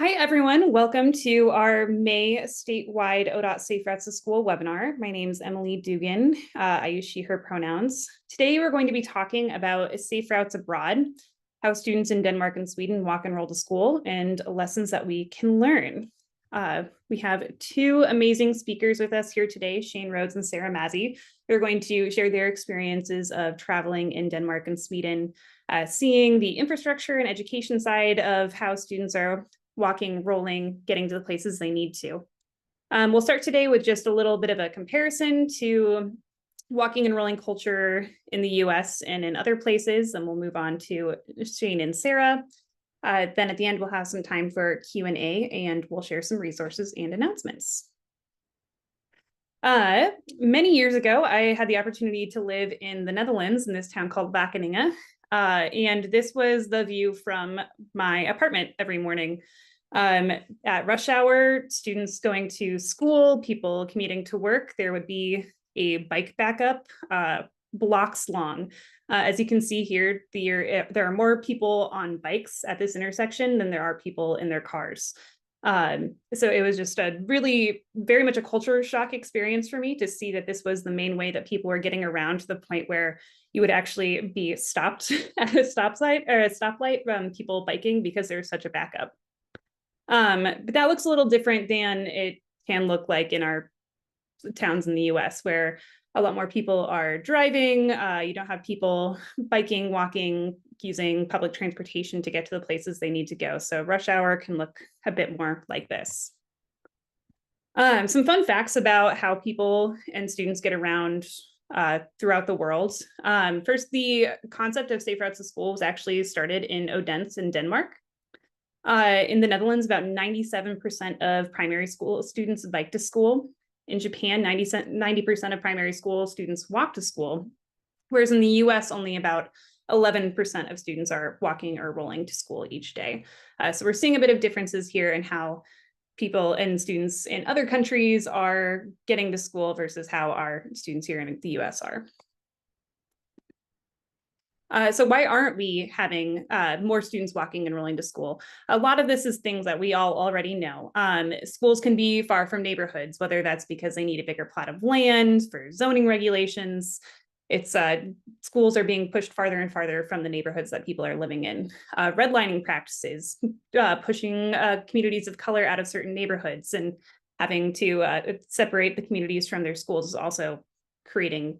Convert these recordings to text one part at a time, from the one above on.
Hi, everyone. Welcome to our May statewide ODOT Safe Routes to School webinar. My name is Emily Dugan. I use she, her pronouns. Today, we're going to be talking about safe routes abroad, how students in Denmark and Sweden walk and roll to school, and lessons that we can learn. We have two amazing speakers with us here today, Shane Rhodes and Sarah Mazze. They're going to share their experiences of traveling in Denmark and Sweden, seeing the infrastructure and education side of how students are walking, rolling, getting to the places they need to. We'll start today with just a little bit of a comparison to walking and rolling culture in the US and in other places, and we'll move on to Shane and Sarah. Then at the end, we'll have some time for Q&A, and we'll share some resources and announcements. Many years ago, I had the opportunity to live in the Netherlands in this town called Wageningen. And this was the view from my apartment every morning. At rush hour, students going to school, people commuting to work, there would be a bike backup blocks long. As you can see here, there are more people on bikes at this intersection than there are people in their cars. So it was just a really very much a culture shock experience for me to see that this was the main way that people were getting around, to the point where you would actually be stopped at a stoplight from people biking because there's such a backup. But that looks a little different than it can look like in our towns in the US, where a lot more people are driving. You don't have people biking, walking, using public transportation to get to the places they need to go. So rush hour can look a bit more like this. Some fun facts about how people and students get around throughout the world. First, the concept of safe routes to school was actually started in Odense in Denmark. In the Netherlands, about 97% of primary school students bike to school. In Japan, 90% of primary school students walk to school, whereas in the US, only about 11% of students are walking or rolling to school each day. So we're seeing a bit of differences here in how people and students in other countries are getting to school versus how our students here in the US are. So why aren't we having more students walking and rolling to school? A lot of this is things that we all already know. Schools can be far from neighborhoods, whether that's because they need a bigger plot of land for zoning regulations. It's schools are being pushed farther and farther from the neighborhoods that people are living in. Redlining practices, pushing communities of color out of certain neighborhoods, and having to separate the communities from their schools is also creating,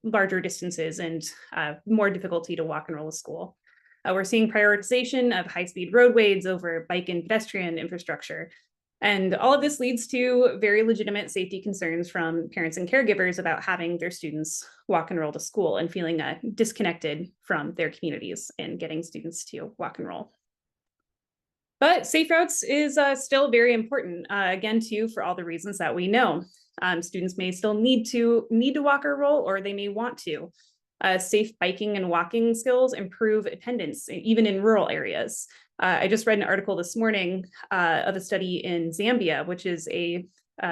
larger distances and more difficulty to walk and roll to school. We're seeing prioritization of high-speed roadways over bike and pedestrian infrastructure. And all of this leads to very legitimate safety concerns from parents and caregivers about having their students walk and roll to school and feeling disconnected from their communities and getting students to walk and roll. But safe routes is still very important, again, too, for all the reasons that we know. Students may still need to walk or roll, or they may want to. Safe biking and walking skills improve attendance, even in rural areas. I just read an article this morning of a study in Zambia, which is a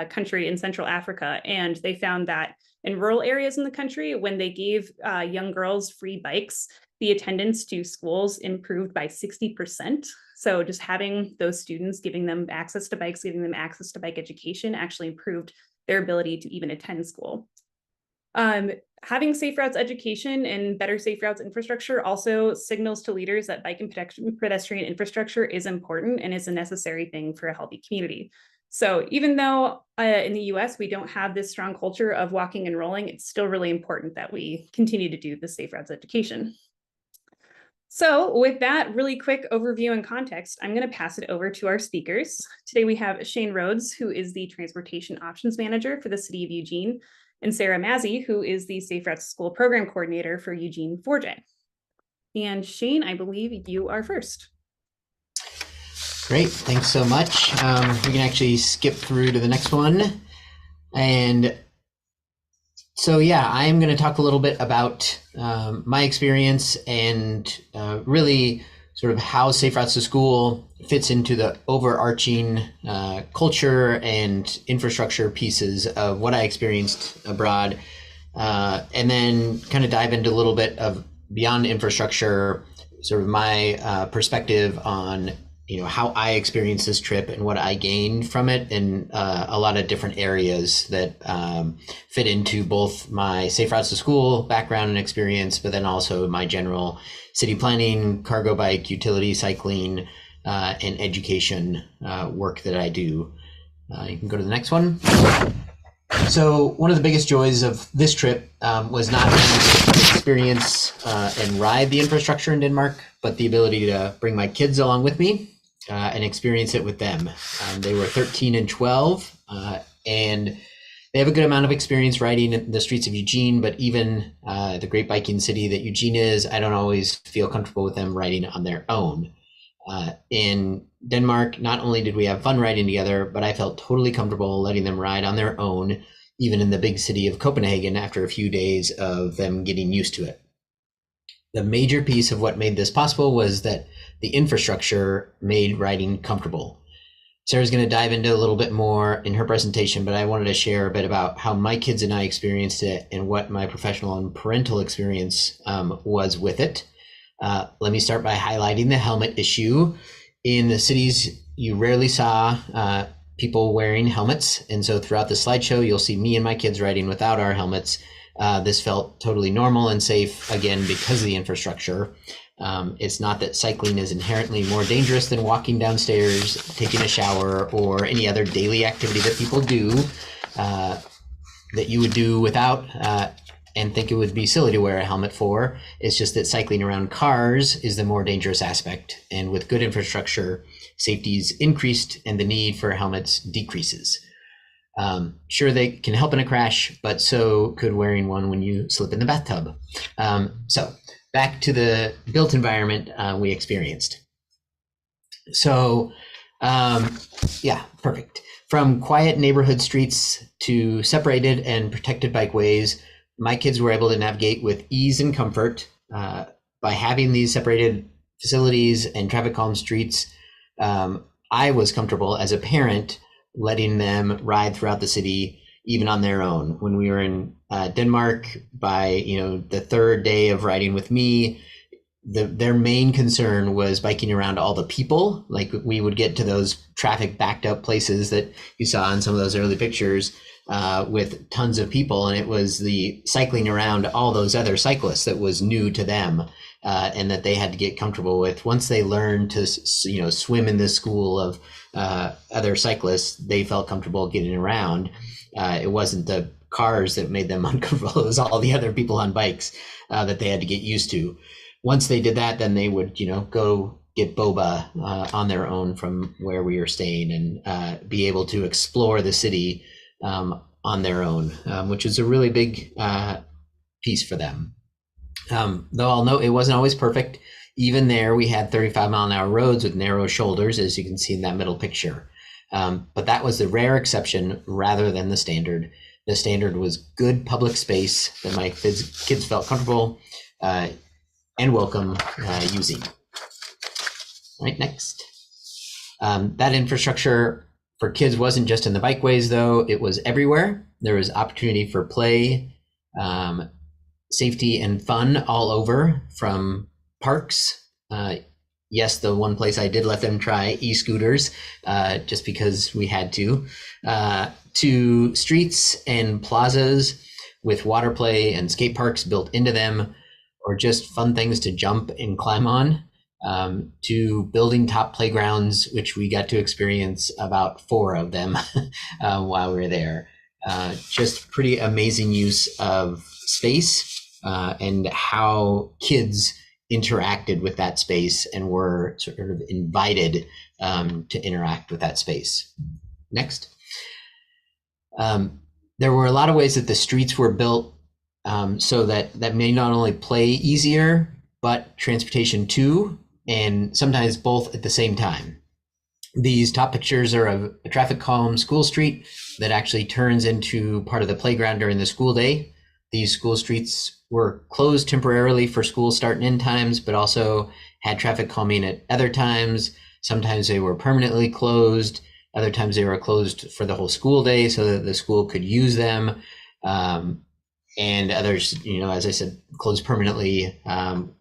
country in Central Africa, and they found that in rural areas in the country, when they gave young girls free bikes, the attendance to schools improved by 60%. So just having those students, giving them access to bikes, giving them access to bike education actually improved their ability to even attend school. Having safe routes education and better safe routes infrastructure also signals to leaders that bike and pedestrian infrastructure is important and is a necessary thing for a healthy community. So even though in the US, we don't have this strong culture of walking and rolling, it's still really important that we continue to do the safe routes education. So with that really quick overview and context, I'm going to pass it over to our speakers. Today we have Shane Rhodes, who is the Transportation Options Manager for the City of Eugene, and Sarah Mazze, who is the Safe Routes to School Program Coordinator for Eugene 4J. And Shane, I believe you are first. Great, thanks so much. We can actually skip through to the next one. And so, yeah, I'm going to talk a little bit about my experience and really sort of how Safe Routes to School fits into the overarching culture and infrastructure pieces of what I experienced abroad, and then kind of dive into a little bit of beyond infrastructure, sort of my perspective on how I experienced this trip and what I gained from it in a lot of different areas that fit into both my safe routes to school background and experience, but then also my general city planning, cargo bike, utility cycling, and education work that I do. You can go to the next one. So one of the biggest joys of this trip was not only to experience and ride the infrastructure in Denmark, but the ability to bring my kids along with me and experience it with them. They were 13 and 12, and they have a good amount of experience riding in the streets of Eugene, but even the great biking city that Eugene is, I don't always feel comfortable with them riding on their own. In Denmark, not only did we have fun riding together, but I felt totally comfortable letting them ride on their own, even in the big city of Copenhagen, after a few days of them getting used to it. The major piece of what made this possible was that the infrastructure made riding comfortable. Sarah's going to dive into a little bit more in her presentation, but I wanted to share a bit about how my kids and I experienced it and what my professional and parental experience was with it. Let me start by highlighting the helmet issue. In the cities, you rarely saw people wearing helmets. And so throughout the slideshow, you'll see me and my kids riding without our helmets. This felt totally normal and safe, again, because of the infrastructure. It's not that cycling is inherently more dangerous than walking downstairs, taking a shower, or any other daily activity that people do that you would do without and think it would be silly to wear a helmet for. It's just that cycling around cars is the more dangerous aspect. And with good infrastructure, safety is increased and the need for helmets decreases. Sure, they can help in a crash, but so could wearing one when you slip in the bathtub. So back to the built environment we experienced. So yeah, perfect. From quiet neighborhood streets to separated and protected bikeways, my kids were able to navigate with ease and comfort by having these separated facilities and traffic calm streets. I was comfortable as a parent letting them ride throughout the city, even on their own. When we were in Denmark, by the third day of riding with me, their main concern was biking around all the people. Like, we would get to those traffic backed up places that you saw in some of those early pictures with tons of people, and it was the cycling around all those other cyclists that was new to them. And that they had to get comfortable with. Once they learned to, swim in this school of other cyclists, they felt comfortable getting around. It wasn't the cars that made them uncomfortable. It was all the other people on bikes that they had to get used to. Once they did that, then they would, go get boba on their own from where we were staying and be able to explore the city on their own, which is a really big piece for them. Though I'll note it wasn't always perfect. Even there, we had 35-mile-an-hour roads with narrow shoulders, as you can see in that middle picture. But that was the rare exception rather than the standard. The standard was good public space that my kids felt comfortable and welcome using. All right, next. That infrastructure for kids wasn't just in the bikeways, though. It was everywhere. There was opportunity for play, safety and fun all over, from parks. Yes, the one place I did let them try e-scooters just because we had to streets and plazas with water play and skate parks built into them, or just fun things to jump and climb on, to building top playgrounds, which we got to experience about 4 of them while we were there. Just pretty amazing use of space. And how kids interacted with that space and were sort of invited to interact with that space. Next. There were a lot of ways that the streets were built so that may not only play easier, but transportation too, and sometimes both at the same time. These top pictures are of a traffic calm school street that actually turns into part of the playground during the school day. These school streets were closed temporarily for school start and end times, but also had traffic calming at other times. Sometimes they were permanently closed. Other times they were closed for the whole school day so that the school could use them. and others, as I said, closed permanently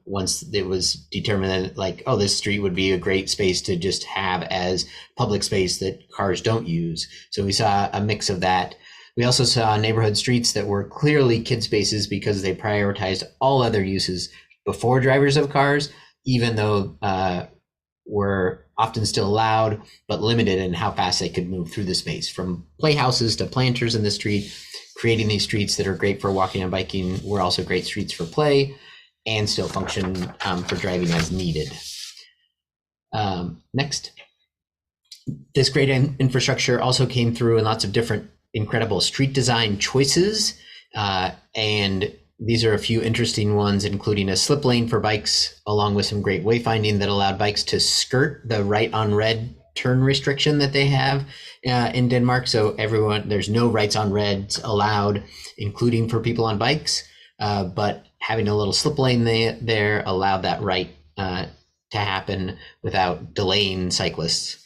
once it was determined that, like, oh, this street would be a great space to just have as public space that cars don't use. So we saw a mix of that. We also saw neighborhood streets that were clearly kid spaces because they prioritized all other uses before drivers of cars, even though were often still allowed, but limited in how fast they could move through the space, from playhouses to planters in the street. Creating these streets that are great for walking and biking were also great streets for play and still function for driving as needed. Next. This great infrastructure also came through in lots of different incredible street design choices. And these are a few interesting ones, including a slip lane for bikes, along with some great wayfinding that allowed bikes to skirt the right on red turn restriction that they have in Denmark. So there's no rights on reds allowed, including for people on bikes. But having a little slip lane there allowed that right to happen without delaying cyclists.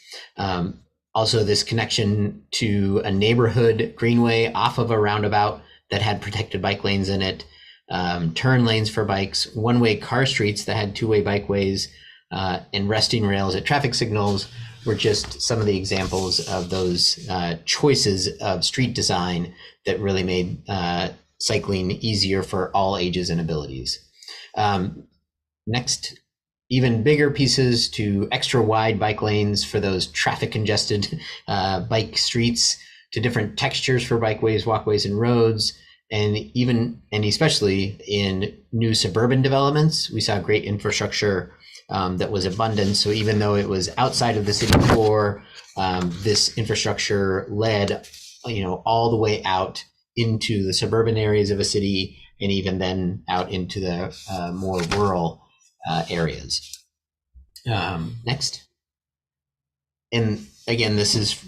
Also, this connection to a neighborhood greenway off of a roundabout that had protected bike lanes in it, turn lanes for bikes, one-way car streets that had two-way bikeways, and resting rails at traffic signals were just some of the examples of those choices of street design that really made cycling easier for all ages and abilities. Next, even bigger pieces to extra wide bike lanes for those traffic congested bike streets, to different textures for bikeways, walkways, and roads. And especially in new suburban developments, we saw great infrastructure that was abundant. So even though it was outside of the city core, this infrastructure led, all the way out into the suburban areas of a city, and even then out into the more rural areas. Next. And again, this is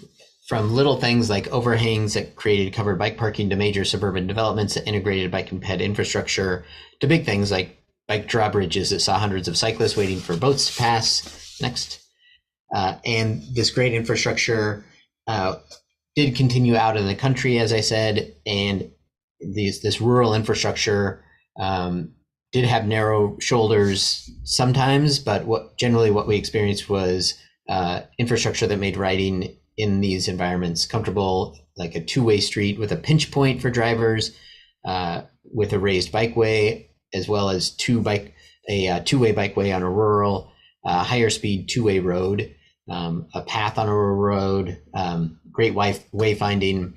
from little things like overhangs that created covered bike parking to major suburban developments that integrated bike and ped infrastructure, to big things like bike drawbridges that saw hundreds of cyclists waiting for boats to pass. Next. And this great infrastructure did continue out in the country, as I said, and this rural infrastructure did have narrow shoulders sometimes, but what we experienced was infrastructure that made riding in these environments comfortable, like a two-way street with a pinch point for drivers, with a raised bikeway, as well as a two-way bikeway on a rural, higher speed two-way road, a path on a rural road, great wayfinding.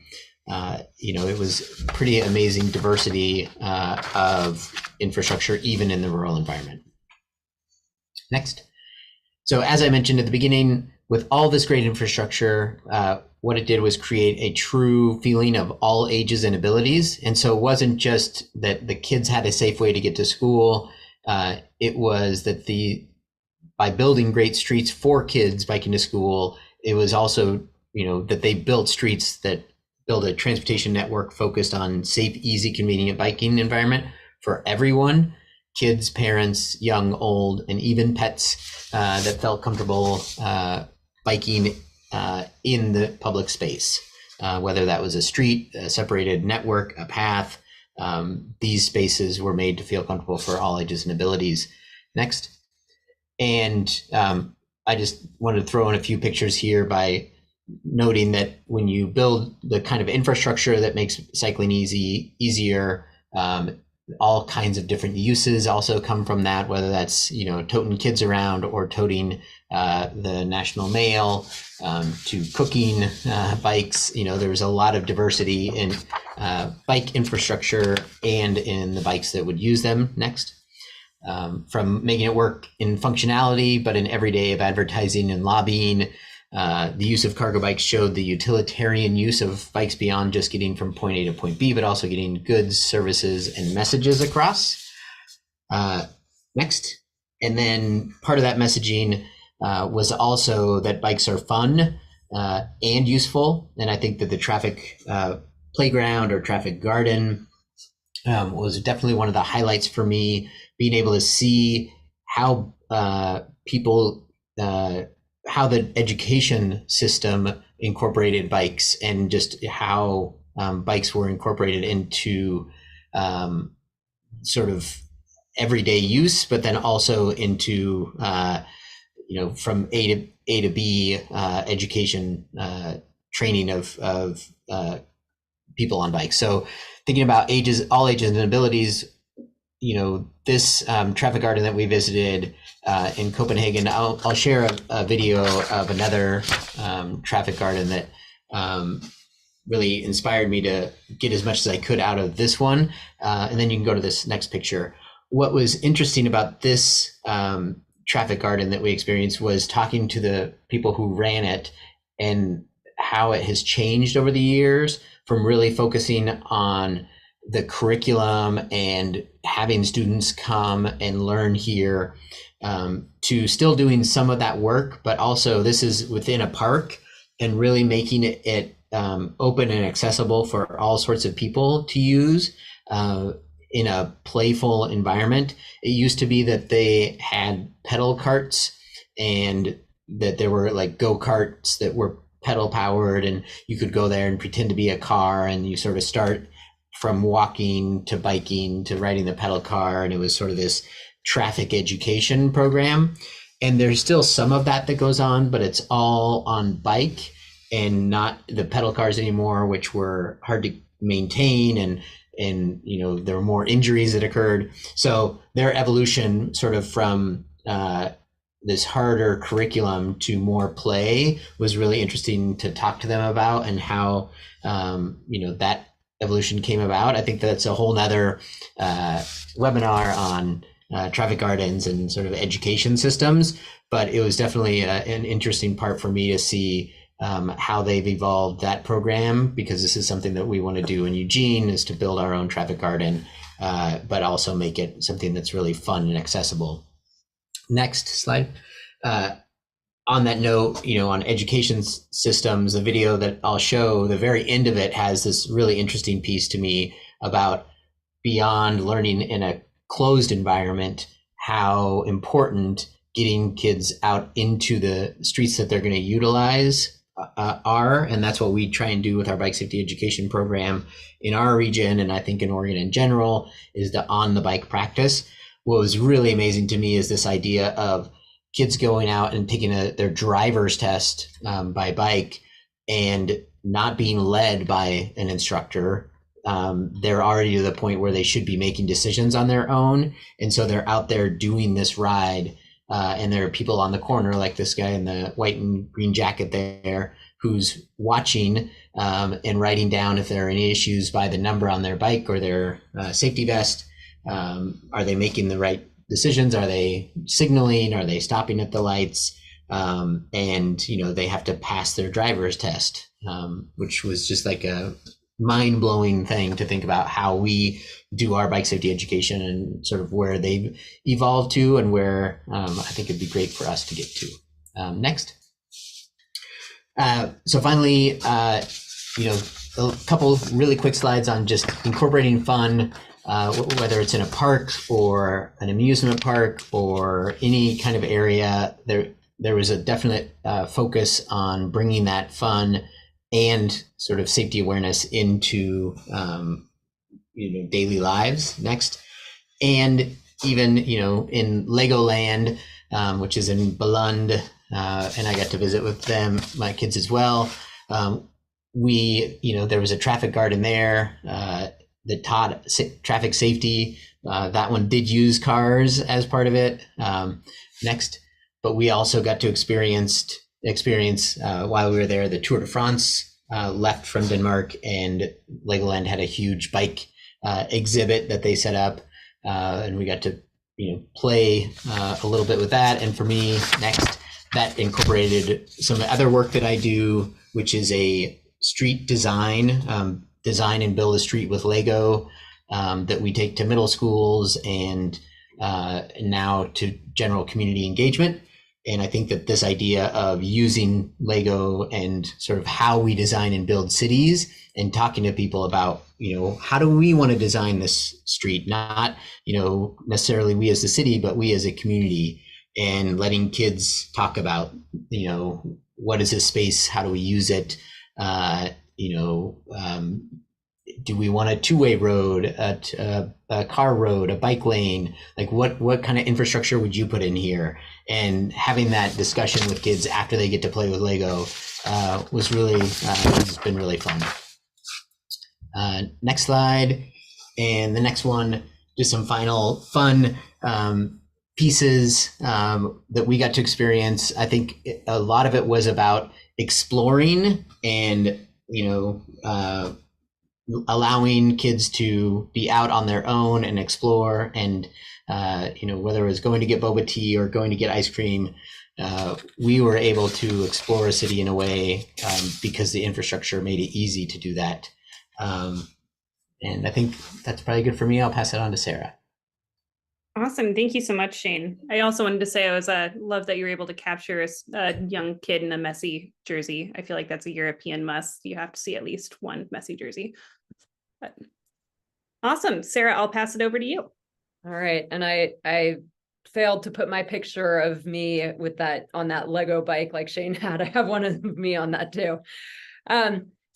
It was pretty amazing diversity of infrastructure, even in the rural environment. Next. So as I mentioned at the beginning, with all this great infrastructure, what it did was create a true feeling of all ages and abilities. And so it wasn't just that the kids had a safe way to get to school. It was that by building great streets for kids biking to school, it was also, that they built streets that build a transportation network focused on safe, easy, convenient biking environment for everyone. Kids, parents, young, old, and even pets that felt comfortable biking in the public space, whether that was a street, a separated network, a path. These spaces were made to feel comfortable for all ages and abilities. Next. And I just wanted to throw in a few pictures here by noting that when you build the kind of infrastructure that makes cycling easier, all kinds of different uses also come from that, whether that's, toting kids around or toting the national mail, to cooking bikes. There's a lot of diversity in bike infrastructure and in the bikes that would use them. Next. From making it work in functionality, but in every day of advertising and lobbying. The use of cargo bikes showed the utilitarian use of bikes beyond just getting from point A to point B, but also getting goods, services, and messages across. Next. And then part of that messaging was also that bikes are fun and useful. And I think that the traffic playground or traffic garden was definitely one of the highlights for me, being able to see how how the education system incorporated bikes, and just how bikes were incorporated into sort of everyday use, but then also into from A to B education, training of people on bikes. So thinking about all ages and abilities, this traffic garden that we visited in Copenhagen, I'll share a video of another traffic garden that really inspired me to get as much as I could out of this one. And then you can go to this next picture. What was interesting about this traffic garden that we experienced was talking to the people who ran it and how it has changed over the years, from really focusing on the curriculum and having students come and learn here, to still doing some of that work, but also this is within a park and really making it open and accessible for all sorts of people to use in a playful environment. It used to be that they had pedal carts and that there were like go-karts that were pedal powered, and you could go there and pretend to be a car, and you sort of start from walking to biking to riding the pedal car, and it was sort of this traffic education program. And there's still some of that goes on, but it's all on bike and not the pedal cars anymore, which were hard to maintain, and there were more injuries that occurred. So their evolution sort of from this harder curriculum to more play was really interesting to talk to them about, and how that evolution came about. I think that's a whole nother webinar on traffic gardens and sort of education systems, but it was definitely an interesting part for me to see how they've evolved that program, because this is something that we want to do in Eugene, is to build our own traffic garden, but also make it something that's really fun and accessible. Next slide. On that note, on education systems, the video that I'll show, the very end of it has this really interesting piece to me about, beyond learning in a closed environment, how important getting kids out into the streets that they're going to utilize are. And that's what we try and do with our bike safety education program in our region, and I think in Oregon in general, is the on the bike practice. What was really amazing to me is this idea of kids going out and taking their driver's test by bike and not being led by an instructor. They're already to the point where they should be making decisions on their own. And so they're out there doing this ride. And there are people on the corner, like this guy in the white and green jacket there, who's watching and writing down if there are any issues by the number on their bike or their safety vest. Are they making the right decisions? Are they signaling? Are they stopping at the lights? And they have to pass their driver's test, which was just like a mind-blowing thing to think about, how we do our bike safety education and sort of where they've evolved to, and where I think it'd be great for us to get to. Next. So finally, a couple really quick slides on just incorporating fun, whether it's in a park or an amusement park or any kind of area. There was a definite focus on bringing that fun and sort of safety awareness into daily lives. Next. And even in Legoland, which is in Billund, and I got to visit with them, my kids as well. There was a traffic garden there that taught traffic safety. That one did use cars as part of it. Next. But we also got to experience while we were there, the Tour de France left from Denmark, and Legoland had a huge bike exhibit that they set up, and we got to play a little bit with that. And for me, next, that incorporated some other work that I do, which is a street design and build a street with Lego that we take to middle schools and now to general community engagement. And I think that this idea of using Lego and sort of how we design and build cities, and talking to people about, how do we want to design this street? Not, necessarily we as the city, but we as a community, and letting kids talk about, what is this space? How do we use it? do we want a two-way road, a car road, a bike lane? Like what kind of infrastructure would you put in here? And having that discussion with kids after they get to play with Lego was really, it's been really fun. Next slide. And the next one, just some final fun pieces that we got to experience. I think a lot of it was about exploring and, allowing kids to be out on their own and explore, and whether it was going to get boba tea or going to get ice cream, we were able to explore a city in a way because the infrastructure made it easy to do that. And I think that's probably good for me. I'll pass it on to Sarah. Awesome. Thank you so much, Shane. I also wanted to say I was love that you were able to capture a young kid in a messy jersey. I feel like that's a European must. You have to see at least one messy jersey. But awesome. Sarah, I'll pass it over to you. All right. And I failed to put my picture of me with that on that Lego bike like Shane had. I have one of me on that too.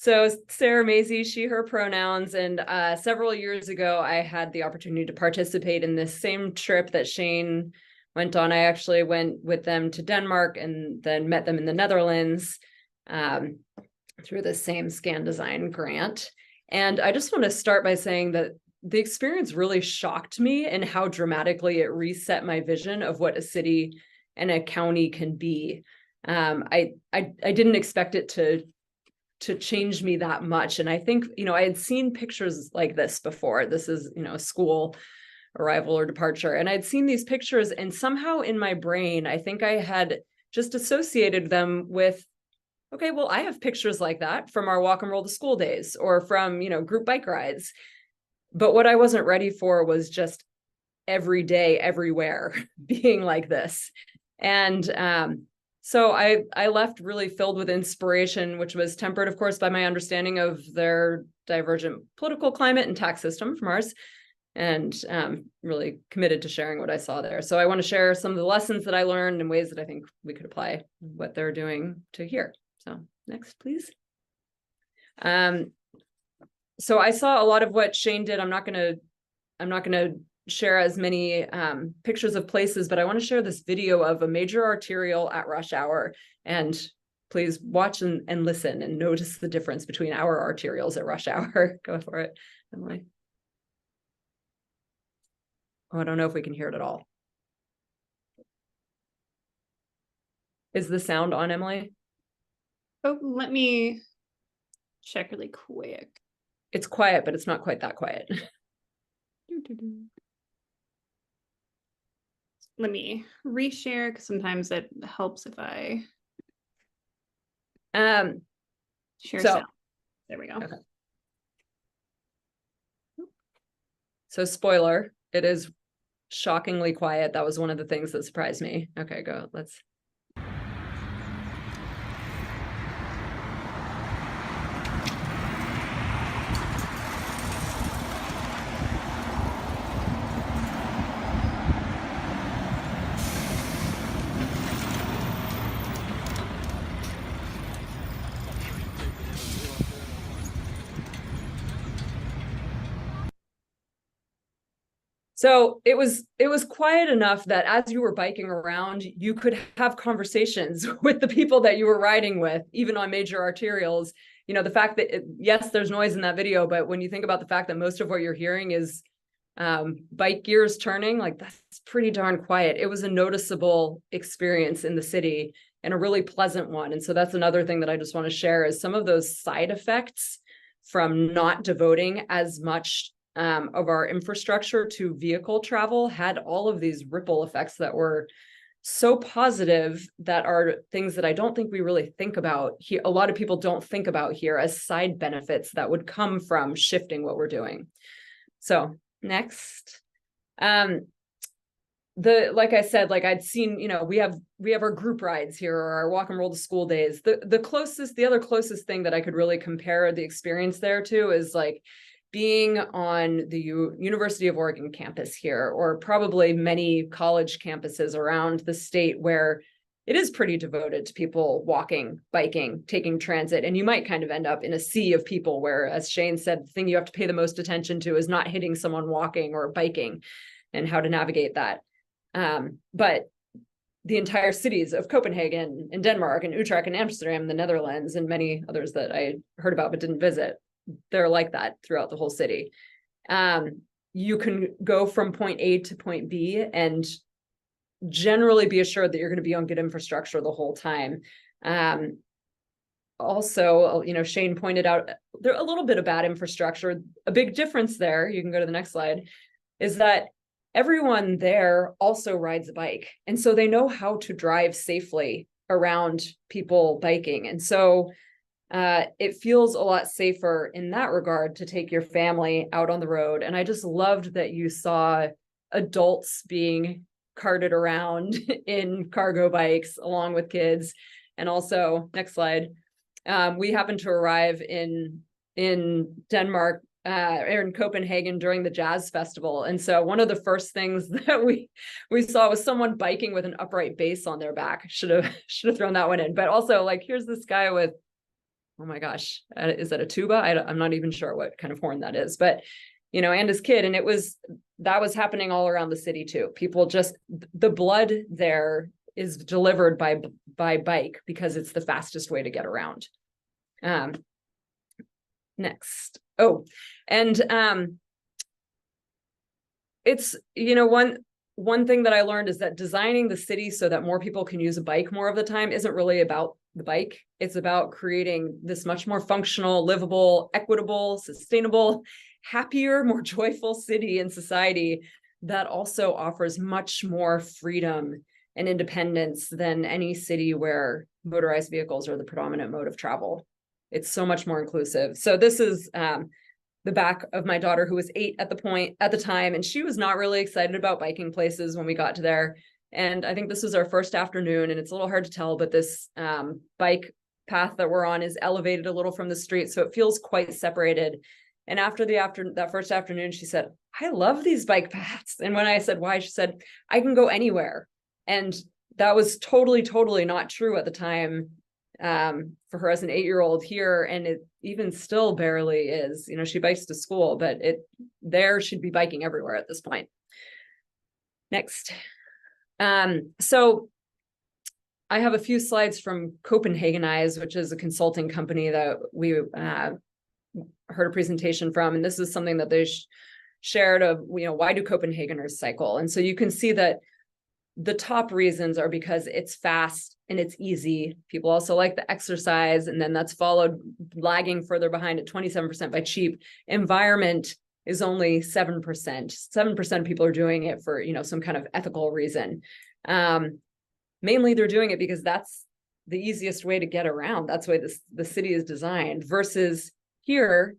So Sarah Mazze, she, her pronouns. And several years ago, I had the opportunity to participate in this same trip that Shane went on. I actually went with them to Denmark and then met them in the Netherlands through the same Scan Design grant. And I just want to start by saying that the experience really shocked me and how dramatically it reset my vision of what a city and a county can be. I didn't expect it to change me that much. And I think, I had seen pictures like this before. This is, a school arrival or departure. And I'd seen these pictures, and somehow in my brain, I think I had just associated them with, okay, well, I have pictures like that from our walk and roll to school days or from, group bike rides. But what I wasn't ready for was just every day, everywhere being like this. And so I left really filled with inspiration, which was tempered, of course, by my understanding of their divergent political climate and tax system from ours, and really committed to sharing what I saw there. So I want to share some of the lessons that I learned and ways that I think we could apply what they're doing to here. So next, please. So I saw a lot of what Shane did. I'm not gonna share as many pictures of places, but I want to share this video of a major arterial at rush hour. And please watch and listen and notice the difference between our arterials at rush hour. Go for it, Emily. Oh, I don't know if we can hear it at all. Is the sound on, Emily? Oh, let me check really quick. It's quiet, but it's not quite that quiet. Let me reshare because sometimes it helps if I share sound. There we go. Okay. So spoiler, it is shockingly quiet. That was one of the things that surprised me. Okay, go. Let's. So it was quiet enough that as you were biking around, you could have conversations with the people that you were riding with, even on major arterials. The fact that, yes, there's noise in that video, but when you think about the fact that most of what you're hearing is bike gears turning, like that's pretty darn quiet. It was a noticeable experience in the city and a really pleasant one. And so that's another thing that I just want to share is some of those side effects from not devoting as much of our infrastructure to vehicle travel had all of these ripple effects that were so positive, that are things that I don't think we really think about here. A lot of people don't think about here as side benefits that would come from shifting what we're doing. So next, like I said, like I'd seen, we have our group rides here, or our walk and roll to school days. The other closest thing that I could really compare the experience there to is like being on the University of Oregon campus here, or probably many college campuses around the state where, it is pretty devoted to people walking, biking, taking transit. And you might kind of end up in a sea of people where, as Shane said, the thing you have to pay the most attention to is not hitting someone walking or biking and how to navigate that. But the entire cities of Copenhagen and Denmark and Utrecht and Amsterdam, the Netherlands, and many others that I heard about but didn't visit, they're like that throughout the whole city. You can go from point A to point B and generally be assured that you're going to be on good infrastructure the whole time. Also, Shane pointed out there a little bit of bad infrastructure. A big difference there, you can go to the next slide, is that everyone there also rides a bike. And so they know how to drive safely around people biking. And so it feels a lot safer in that regard to take your family out on the road. And I just loved that you saw adults being carted around in cargo bikes along with kids. And also, next slide, we happened to arrive in Denmark, or in Copenhagen during the jazz festival. And so one of the first things that we saw was someone biking with an upright bass on their back. Should have thrown that one in. But also, like, here's this guy with, oh my gosh, is that a tuba? I'm not even sure what kind of horn that is, but and his kid. And that was happening all around the city too. People just, the blood there is delivered by bike because it's the fastest way to get around. Next. Oh, and it's, one thing that I learned is that designing the city so that more people can use a bike more of the time isn't really about the bike. It's about creating this much more functional, livable, equitable, sustainable, happier, more joyful city and society that also offers much more freedom and independence than any city where motorized vehicles are the predominant mode of travel. It's so much more inclusive. So this is the back of my daughter, who was 8 at the time, and she was not really excited about biking places when we got to there. And I think this was our first afternoon, and it's a little hard to tell, but this bike path that we're on is elevated a little from the street, so it feels quite separated. And after that first afternoon, she said, I love these bike paths. And when I said why, she said, I can go anywhere. And that was totally, totally not true at the time for her as an 8-year-old here. And it even still barely is. She bikes to school, but she'd be biking everywhere at this point. Next. So I have a few slides from Copenhagenize, which is a consulting company that we heard a presentation from, and this is something that they shared of, why do Copenhageners cycle? And so you can see that the top reasons are because it's fast and it's easy. People also like the exercise, and then that's followed, lagging further behind at 27% by cheap. Environment is only 7%. 7% of people are doing it for, some kind of ethical reason. Mainly they're doing it because that's the easiest way to get around. That's the way the city is designed, versus here,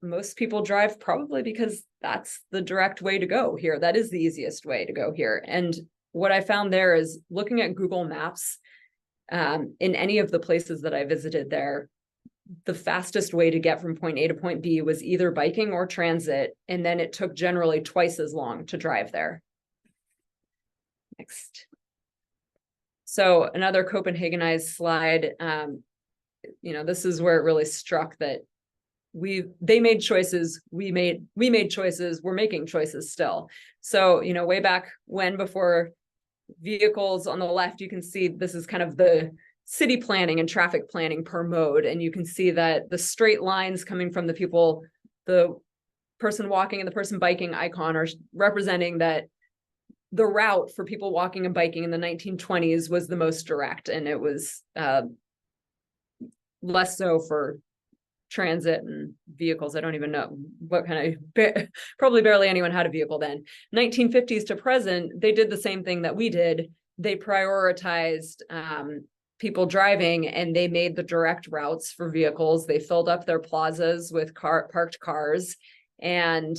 most people drive probably because that's the direct way to go here. That is the easiest way to go here. And what I found there is, looking at Google Maps, in any of the places that I visited there, the fastest way to get from point A to point B was either biking or transit. And then it took generally twice as long to drive there. Next. So another Copenhagenized slide. This is where it really struck that they made choices, we made choices, we're making choices still. So, way back when, before vehicles, on the left, you can see this is kind of the city planning and traffic planning per mode. And you can see that the straight lines coming from the person walking and the person biking icon are representing that the route for people walking and biking in the 1920s was the most direct, and it was less so for transit and vehicles. I don't even know what kind of, probably barely anyone had a vehicle then. 1950s to present, they did the same thing that we did. They prioritized people driving, and they made the direct routes for vehicles. They filled up their plazas with parked cars, and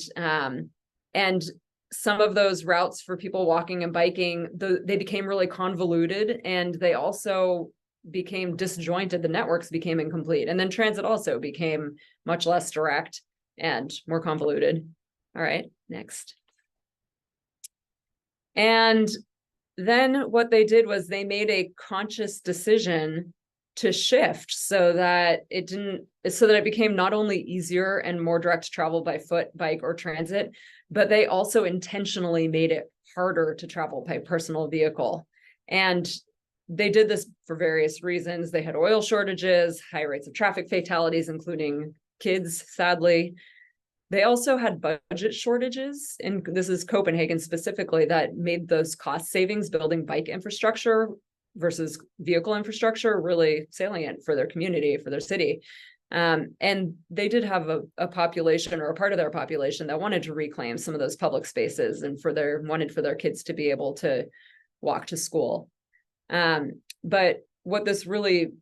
some of those routes for people walking and biking, they became really convoluted, and they also became disjointed. The networks became incomplete. And then transit also became much less direct and more convoluted. All right, next. And then what they did was they made a conscious decision to shift so that it became not only easier and more direct travel by foot, bike, or transit, but they also intentionally made it harder to travel by personal vehicle. And they did this for various reasons. They had oil shortages, high rates of traffic fatalities, including kids, sadly. They also had budget shortages, and this is Copenhagen specifically, that made those cost savings building bike infrastructure versus vehicle infrastructure really salient for their community, for their city. And they did have a population, or a part of their population, that wanted to reclaim some of those public spaces and wanted for their kids to be able to walk to school. But what this really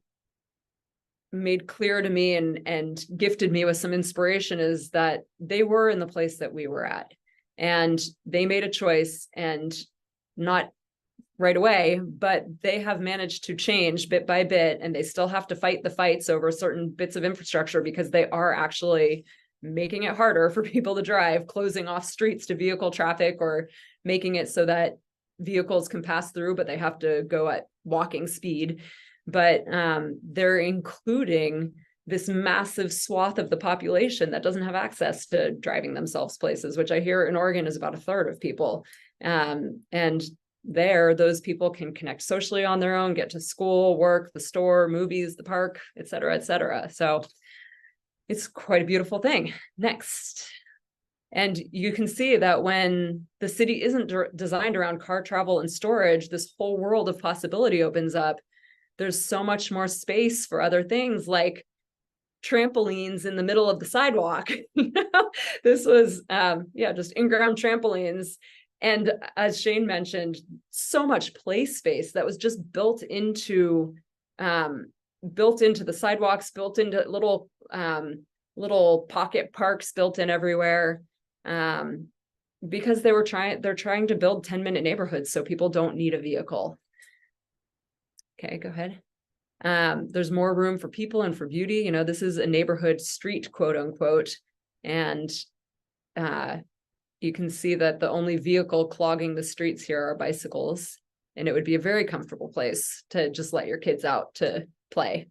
made clear to me and gifted me with some inspiration is that they were in the place that we were at, and they made a choice, and not right away, but they have managed to change bit by bit, and they still have to fight the fights over certain bits of infrastructure because they are actually making it harder for people to drive, closing off streets to vehicle traffic, or making it so that vehicles can pass through, but they have to go at walking speed. But they're including this massive swath of the population that doesn't have access to driving themselves places, which I hear in Oregon is about a third of people. And those people can connect socially on their own, get to school, work, the store, movies, the park, et cetera, et cetera. So it's quite a beautiful thing. Next. And you can see that when the city isn't designed around car travel and storage, this whole world of possibility opens up. There's so much more space for other things like trampolines in the middle of the sidewalk. This was, just in-ground trampolines. And as Shane mentioned, so much play space that was just built into the sidewalks, built into little pocket parks built in everywhere, because they're trying to build 10-minute neighborhoods so people don't need a vehicle. Okay, go ahead. There's more room for people and for beauty. This is a neighborhood street, quote unquote. And you can see that the only vehicle clogging the streets here are bicycles. And it would be a very comfortable place to just let your kids out to play,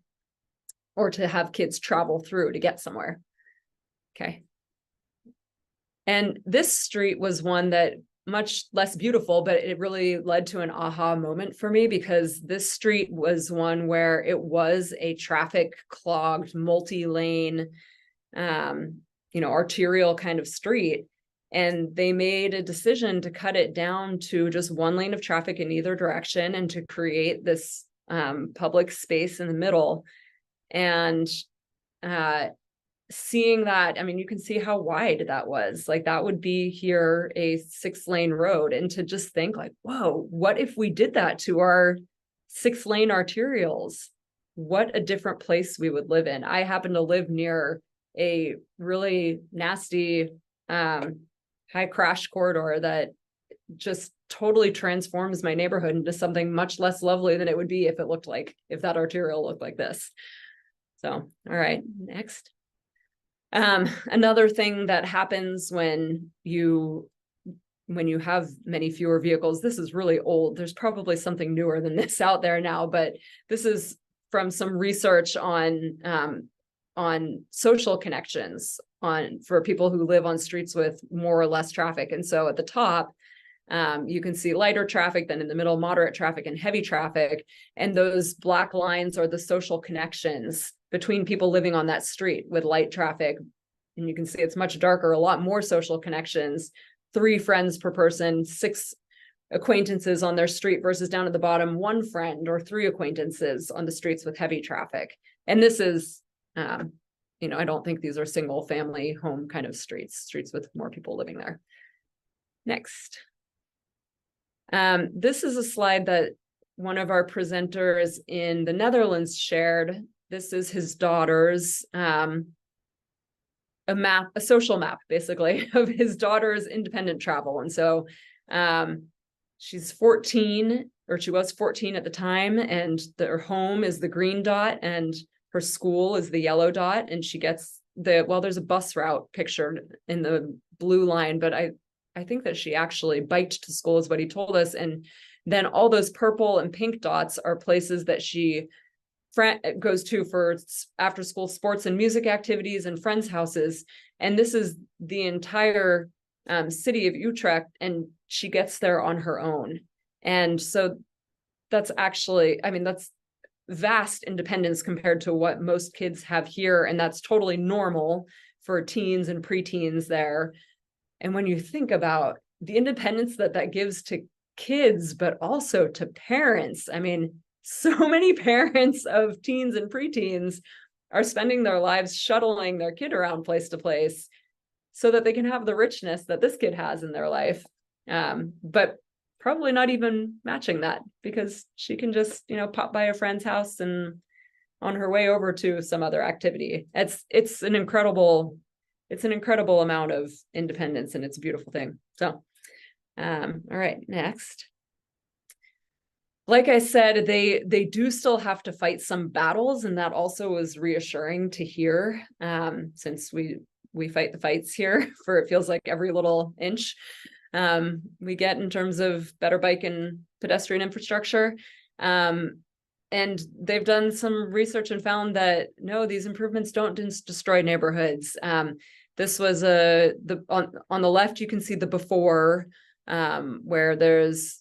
or to have kids travel through to get somewhere. Okay. And this street was one that much less beautiful, but it really led to an aha moment for me, because this street was one where it was a traffic clogged, multi-lane, arterial kind of street. And they made a decision to cut it down to just one lane of traffic in either direction, and to create this public space in the middle. And seeing that, you can see how wide that was. Like, that would be here a 6-lane road. And to just think like, whoa, what if we did that to our 6-lane arterials? What a different place we would live in. I happen to live near a really nasty high crash corridor that just totally transforms my neighborhood into something much less lovely than it would be if that arterial looked like this. So, all right, next. Another thing that happens when you have many fewer vehicles, this is really old. There's probably something newer than this out there now, but this is from some research on social connections for people who live on streets with more or less traffic. And so at the top, you can see lighter traffic, then in the middle, moderate traffic, and heavy traffic. And those black lines are the social connections between people living on that street with light traffic. And you can see it's much darker, a lot more social connections, 3 friends per person, 6 acquaintances on their street, versus down at the bottom, 1 friend or 3 acquaintances on the streets with heavy traffic. And this is, I don't think these are single family home kind of streets with more people living there. Next. This is a slide that one of our presenters in the Netherlands shared. This is his daughter's, a social map, basically, of his daughter's independent travel. And so she's 14, or she was 14 at the time, and her home is the green dot, and her school is the yellow dot. And she gets there's a bus route pictured in the blue line, but I think that she actually biked to school, is what he told us. And then all those purple and pink dots are places that she goes to for after school sports and music activities and friends' houses. And this is the entire city of Utrecht, and she gets there on her own. And so that's actually, I mean, that's vast independence compared to what most kids have here. And that's totally normal for teens and preteens there. And when you think about the independence that that gives to kids, but also to parents, I mean, so many parents of teens and preteens are spending their lives shuttling their kid around place to place so that they can have the richness that this kid has in their life. But probably not even matching that, because she can just, you know, pop by a friend's house and on her way over to some other activity. It's an incredible amount of independence, and it's a beautiful thing. So, all right, next. Like I said, they do still have to fight some battles, and that also was reassuring to hear, since we fight the fights here for, it feels like, every little inch we get in terms of better bike and pedestrian infrastructure. And they've done some research and found that no, these improvements don't destroy neighborhoods. This was on the left, you can see the before, where there's,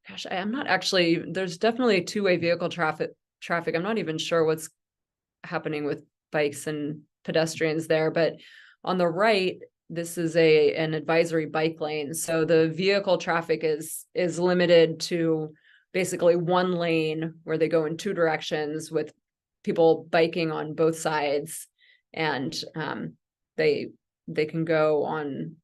gosh, I'm not actually, there's definitely two-way vehicle traffic. I'm not even sure what's happening with bikes and pedestrians there, but on the right, this is an advisory bike lane. So the vehicle traffic is limited to basically one lane where they go in two directions with people biking on both sides, and they can go on.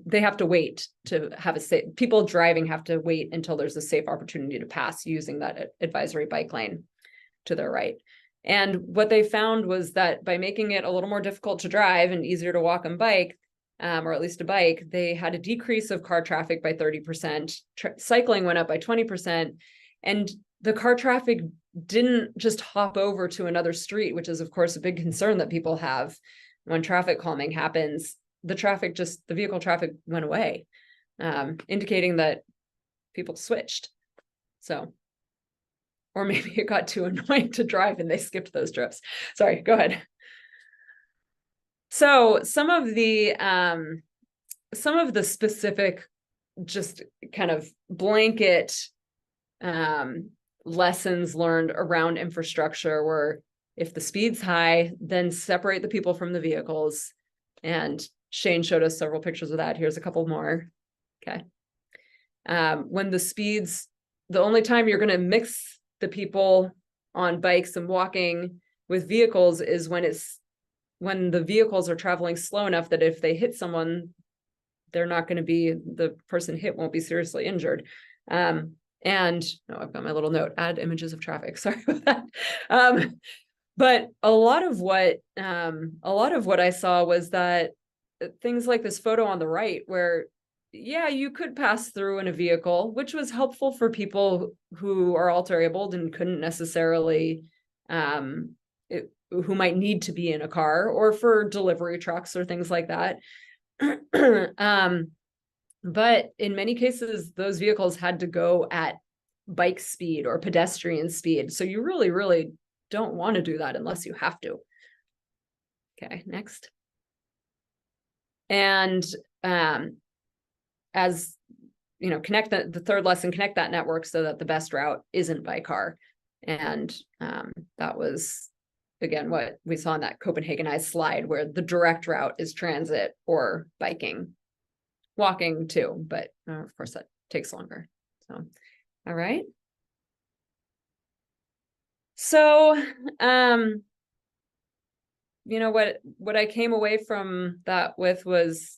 They have to wait to have a safe. People driving have to wait until there's a safe opportunity to pass using that advisory bike lane to their right. And what they found was that by making it a little more difficult to drive and easier to walk and bike, or at least a bike, they had a decrease of car traffic by 30%. Cycling went up by 20%. And the car traffic didn't just hop over to another street, which is, of course, a big concern that people have when traffic calming happens. The vehicle traffic went away, indicating that people switched. So, or maybe it got too annoying to drive and they skipped those trips. Sorry, go ahead. So some of the specific, just kind of blanket lessons learned around infrastructure were, if the speed's high, then separate the people from the vehicles. And Shane showed us several pictures of that. Here's a couple more. Okay. When the speeds, the only time you're going to mix the people on bikes and walking with vehicles is when the vehicles are traveling slow enough that if they hit someone, the person hit won't be seriously injured. And I've got my little note, add images of traffic. Sorry about that. But a lot of what I saw was that things like this photo on the right, where, yeah, you could pass through in a vehicle, which was helpful for people who are alter-abled and couldn't necessarily, who might need to be in a car, or for delivery trucks or things like that. But in many cases, those vehicles had to go at bike speed or pedestrian speed. So you really, really don't want to do that unless you have to. Okay, next. And as you know, connect the third lesson, connect that network so that the best route isn't by car. And that was, again, what we saw in that Copenhagenized slide, where the direct route is transit or biking, walking too, but of course that takes longer. So, all right. So, you know, what I came away from that with was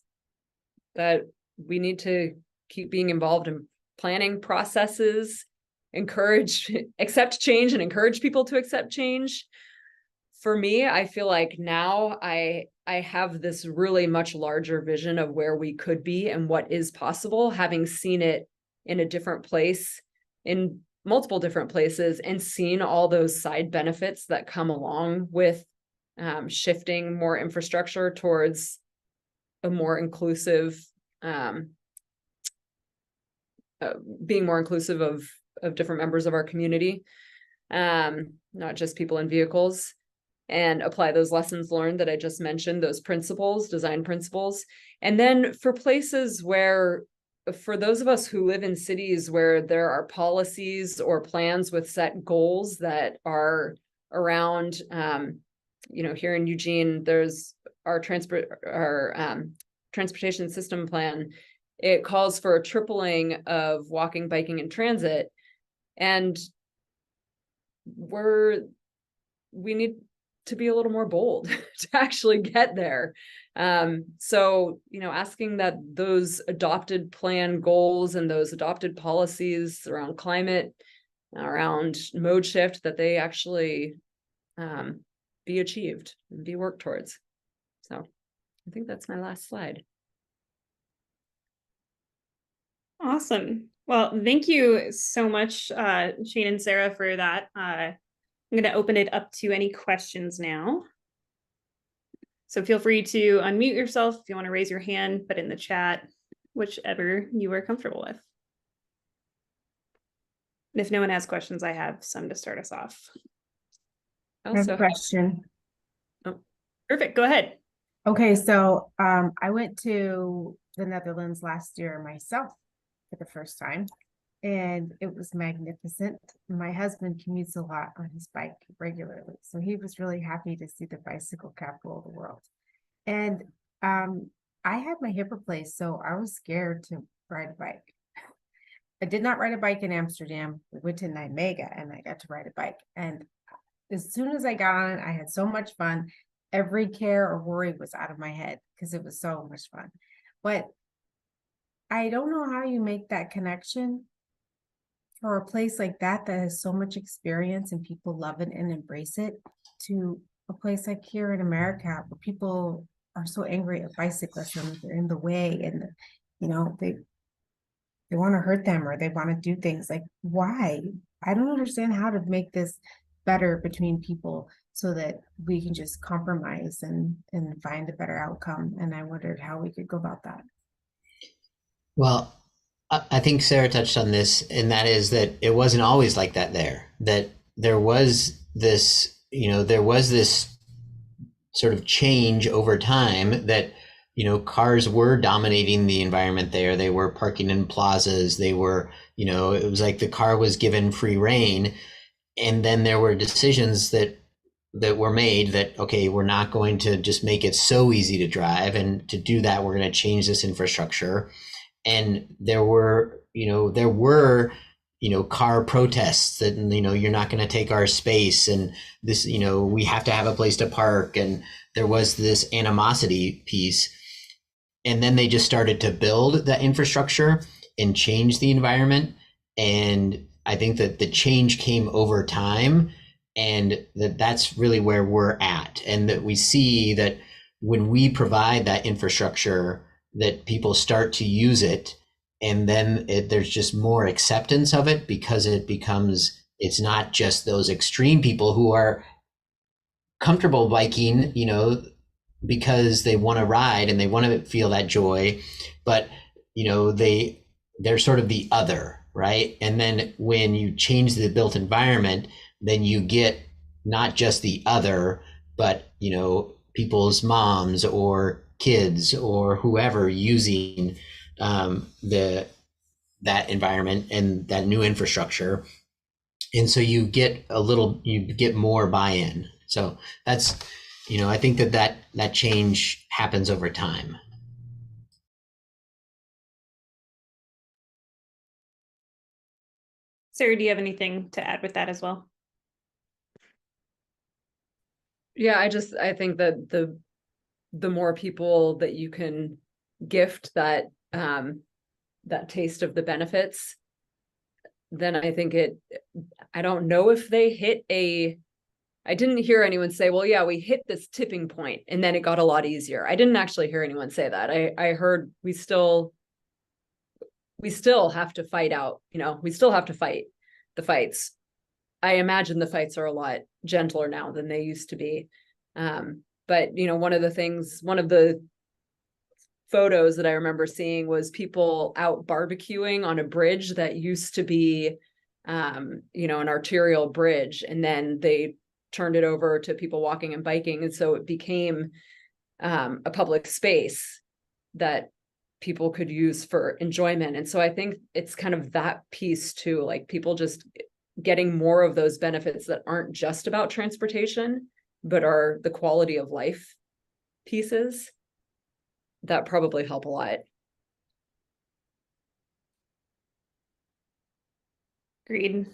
that we need to keep being involved in planning processes, accept change and encourage people to accept change. For me, I feel like now I have this really much larger vision of where we could be and what is possible, having seen it in a different place, in multiple different places, and seen all those side benefits that come along with shifting more infrastructure towards a more inclusive being more inclusive of different members of our community, not just people in vehicles, and apply those lessons learned that I just mentioned, those principles, design principles. And then for places where, for those of us who live in cities where there are policies or plans with set goals that are around, here in Eugene, there's our transportation system plan. It calls for a tripling of walking, biking, and transit. And we need to be a little more bold to actually get there. So, asking that those adopted plan goals and those adopted policies around climate, around mode shift, that they actually be achieved and be worked towards. So I think that's my last slide. Awesome. Well, thank you so much, Shane and Sarah, for that. I'm going to open it up to any questions now. So feel free to unmute yourself if you want to raise your hand, put it in the chat, whichever you are comfortable with. And if no one has questions, I have some to start us off. I have a question. Oh, perfect. Go ahead. Okay, so I went to the Netherlands last year myself for the first time, and it was magnificent. My husband commutes a lot on his bike regularly, so he was really happy to see the bicycle capital of the world. And I had my hip replaced, so I was scared to ride a bike. I did not ride a bike in Amsterdam. We went to Nijmegen and I got to ride a bike. And as soon as I got on it, I had so much fun. Every care or worry was out of my head because it was so much fun. But I don't know how you make that connection for a place like that that has so much experience and people love it and embrace it, to a place like here in America where people are so angry at bicyclists and they're in the way, and they want to hurt them or they want to do things. Like, why? I don't understand how to make this better between people so that we can just compromise and find a better outcome. And I wondered how we could go about that. Well, I think Sarah touched on this, and that is that it wasn't always like that there. That there was this, there was this sort of change over time that, cars were dominating the environment there. They were parking in plazas. They were, it was like the car was given free rein. And then there were decisions that were made that, okay, we're not going to just make it so easy to drive. And to do that, we're going to change this infrastructure. And there were car protests that, you're not going to take our space, and this, we have to have a place to park. And there was this animosity piece. And then they just started to build that infrastructure and change the environment. And I think that the change came over time, and that's really where we're at. And that we see that when we provide that infrastructure, that people start to use it, and then there's just more acceptance of it, because it's not just those extreme people who are comfortable biking, because they want to ride and they want to feel that joy, but they're sort of the other, right? And then when you change the built environment, then you get not just the other, but people's moms or kids or whoever using that environment and that new infrastructure. And so you get more buy-in. So that's, I think that change happens over time. Sarah, do you have anything to add with that as well? Yeah, I think that the more people that you can gift that taste of the benefits, then I think I don't know if they hit I didn't hear anyone say, well, yeah, we hit this tipping point and then it got a lot easier. I didn't actually hear anyone say that. I heard we still have to fight out, we still have to fight the fights. I imagine the fights are a lot gentler now than they used to be. But one of the photos that I remember seeing was people out barbecuing on a bridge that used to be, you know, an arterial bridge, and then they turned it over to people walking and biking. And so it became a public space that people could use for enjoyment. And so I think it's kind of that piece too, like people just getting more of those benefits that aren't just about transportation, but are the quality of life pieces that probably help a lot. Agreed.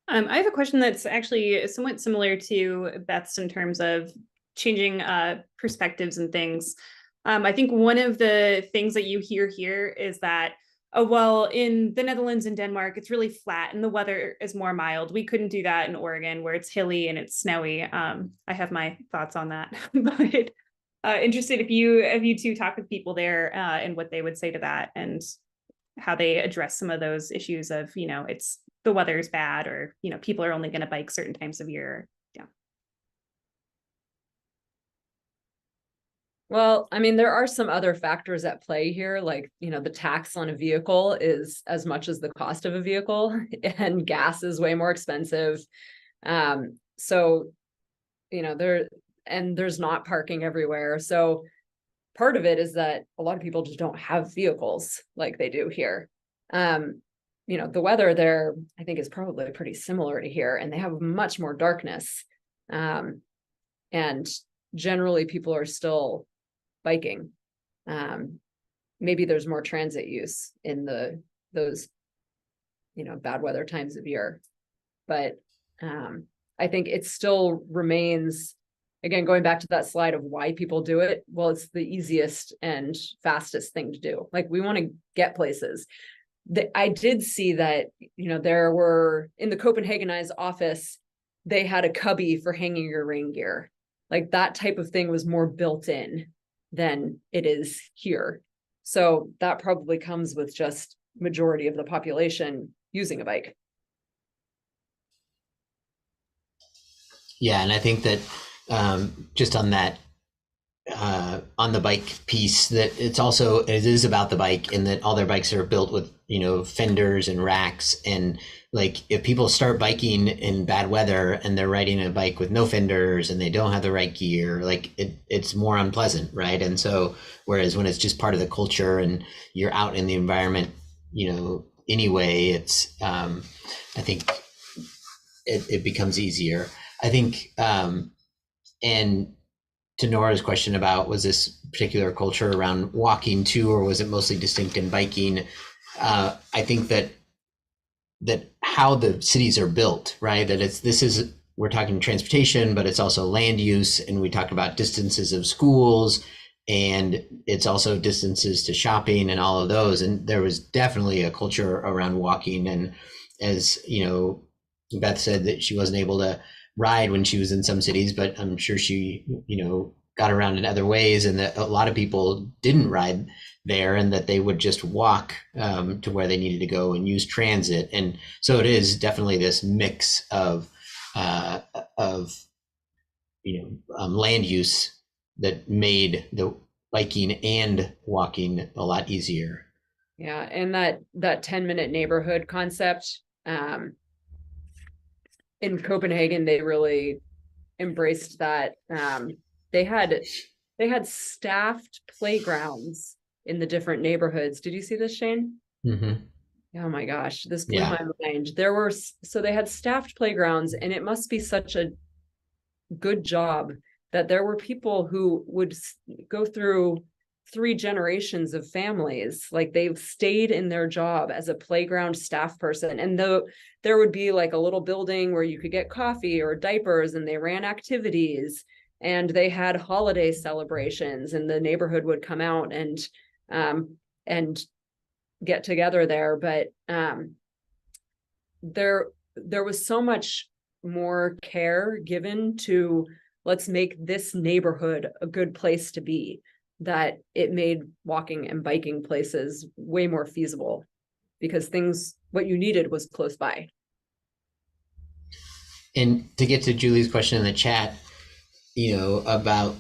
I have a question that's actually somewhat similar to Beth's in terms of changing perspectives and things. I think one of the things that you hear here is that, oh, well, in the Netherlands and Denmark, it's really flat and the weather is more mild. We couldn't do that in Oregon where it's hilly and it's snowy. I have my thoughts on that, but interested if you two talk with people there and what they would say to that and how they address some of those issues of, you know, it's the weather is bad, or, you know, people are only going to bike certain times of year. Yeah. Well, I mean, there are some other factors at play here, like, you know, the tax on a vehicle is as much as the cost of a vehicle, and gas is way more expensive. So, you know, there's not parking everywhere. So part of it is that a lot of people just don't have vehicles like they do here. You know, the weather there, I think, is probably pretty similar to here, and they have much more darkness. And generally people are still biking. Maybe there's more transit use in those, you know, bad weather times of year. But I think it still remains, again, going back to that slide of why people do it. Well, it's the easiest and fastest thing to do. Like, we want to get places. I did see that, you know, there were in the Copenhagenized office, they had a cubby for hanging your rain gear. Like, that type of thing was more built in than it is here. So that probably comes with just majority of the population using a bike. Yeah, and I think that just on that, on the bike piece, that it is about the bike, in that all their bikes are built with, you know, fenders and racks, and like if people start biking in bad weather and they're riding a bike with no fenders and they don't have the right gear, like it's more unpleasant, right? And so whereas when it's just part of the culture and you're out in the environment, you know, anyway, it's I think it becomes easier. I think and to Nora's question about, was this particular culture around walking too, or was it mostly distinct in biking? I think that how the cities are built, right? That we're talking transportation, but it's also land use, and we talked about distances of schools, and it's also distances to shopping and all of those. And there was definitely a culture around walking. And as you know, Beth said that she wasn't able to ride when she was in some cities, but I'm sure she, you know, got around in other ways, and that a lot of people didn't ride there, and that they would just walk to where they needed to go and use transit. And so it is definitely this mix of you know, land use that made the biking and walking a lot easier. Yeah, and that 10-minute neighborhood concept, in Copenhagen, they really embraced that. They had staffed playgrounds in the different neighborhoods. Did you see this, Shane? Mm-hmm. Oh my gosh, this blew my mind. So they had staffed playgrounds, and it must be such a good job that there were people who would go through 3 generations of families. Like, they've stayed in their job as a playground staff person. And though there would be like a little building where you could get coffee or diapers, and they ran activities, and they had holiday celebrations, and the neighborhood would come out and get together there. But there was so much more care given to, let's make this neighborhood a good place to be, that it made walking and biking places way more feasible, because what you needed was close by. And to get to Julie's question in the chat, you know, about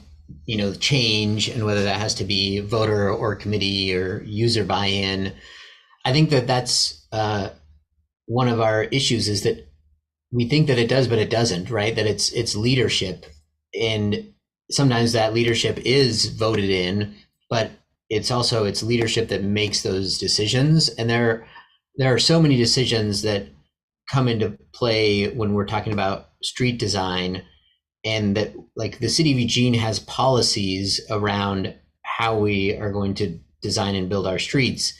change, and whether that has to be voter or committee or user buy-in. I think that that's one of our issues, is that we think that it does, but it doesn't, right? That it's leadership, and sometimes that leadership is voted in, but it's leadership that makes those decisions. And there are so many decisions that come into play when we're talking about street design, and that, like, the City of Eugene has policies around how we are going to design and build our streets.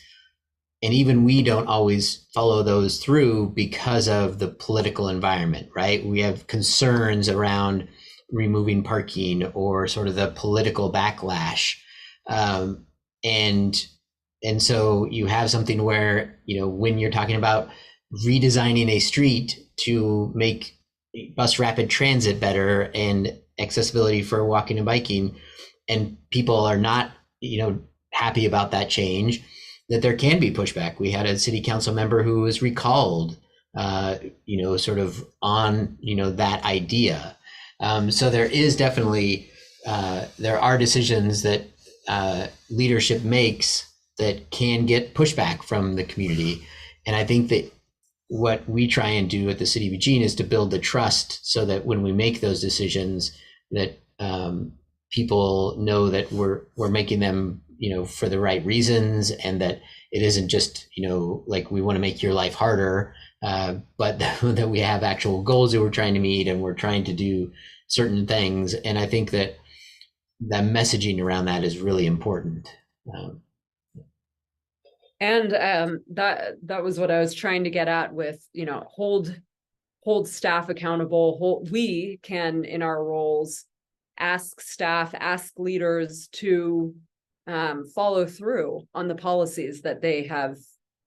And even we don't always follow those through because of the political environment, right? We have concerns around removing parking, or sort of the political backlash. And so you have something where, when you're talking about redesigning a street to make bus rapid transit better and accessibility for walking and biking, and people are not, happy about that change, that there can be pushback. We had a city council member who was recalled, sort of on, that idea. So there is definitely, there are decisions that leadership makes that can get pushback from the community. And I think that what we try and do at the City of Eugene is to build the trust, so that when we make those decisions, that people know that we're making them, for the right reasons, and that it isn't just, like, we want to make your life harder, but that we have actual goals that we're trying to meet, and we're trying to do certain things. And I think that that messaging around that is really important. And that was what I was trying to get at with, hold staff accountable. We can, in our roles, ask staff, ask leaders to follow through on the policies that they have